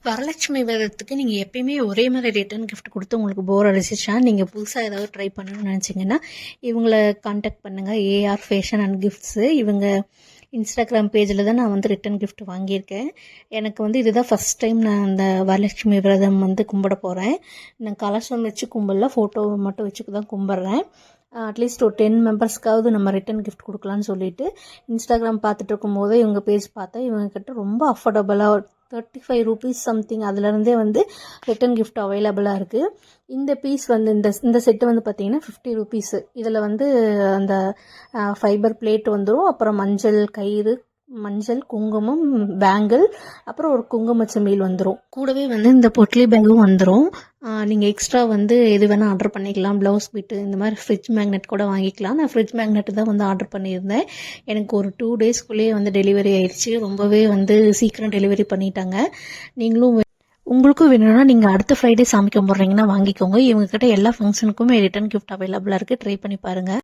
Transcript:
வரலட்சுமி விரதத்துக்கு நீங்கள் எப்பயுமே ஒரே மாதிரி ரிட்டர்ன் கிஃப்ட் கொடுத்து உங்களுக்கு போர் அடிச்சிச்சா நீங்கள் புதுசாக ஏதாவது ட்ரை பண்ணணும்னு நினச்சிங்கன்னா இவங்கள காண்டாக்ட் பண்ணுங்கள். AR fashion and gifts. இவங்க இன்ஸ்டாகிராம் பேஜில் தான் நான் வந்து ரிட்டன் கிஃப்ட் வாங்கியிருக்கேன். எனக்கு வந்து இதுதான் ஃபஸ்ட் டைம் நான் அந்த வரலட்சுமி விரதம் வந்து கும்பிட போகிறேன். நான் கலசம் வச்சு கும்பிடல, ஃபோட்டோவை மட்டும் வச்சு தான் கும்பிட்றேன். அட்லீஸ்ட் ஒரு 10 மெம்பர்ஸ்க்காவது நம்ம ரிட்டன் கிஃப்ட் கொடுக்கலான்னு சொல்லிட்டு இன்ஸ்டாகிராம் பார்த்துட்டு இருக்கும் போதே இவங்க பேஜ் பார்த்தேன். இவங்கக்கிட்ட ரொம்ப அஃபோர்டபுளாக 35 ரூபீஸ் சம்திங் அதுலேருந்தே வந்து ரிட்டன் கிஃப்ட் அவைலபிளாக இருக்குது. இந்த பீஸ் வந்து இந்த செட்டு வந்து பார்த்திங்கன்னா 50 ரூபீஸு. இதில் வந்து அந்த ஃபைபர் பிளேட் வந்துடும், அப்புறம் மஞ்சள் குங்குமம் பேங்கிள், அப்புறம் ஒரு குங்குமச்சமீல் வந்துடும். கூடவே வந்து இந்த பொட்லி பேக்கும் வந்துடும். நீங்கள் எக்ஸ்ட்ரா வந்து எது வேணால் ஆர்டர் பண்ணிக்கலாம். ப்ளவுஸ் பிட்டு இந்த மாதிரி ஃப்ரிட்ஜ் மேக்னெட் கூட வாங்கிக்கலாம். நான் ஃப்ரிட்ஜ் மேக்னெட் தான் வந்து ஆர்டர் பண்ணியிருந்தேன். எனக்கு ஒரு 2 டேஸ்க்குள்ளேயே வந்து டெலிவரி ஆயிடுச்சு. ரொம்பவே வந்து சீக்கிரம் டெலிவரி பண்ணிட்டாங்க. நீங்களும் உங்களுக்கும் வேணும்னா நீங்கள் அடுத்த ஃப்ரைடே சாமி கும்பிட்றீங்கன்னா வாங்கிக்கோங்க. இவங்ககிட்ட எல்லா ஃபங்க்ஷனுக்குமே ரிட்டன் கிஃப்ட் அவைலபிளாக இருக்குது. ட்ரை பண்ணி பாருங்கள்.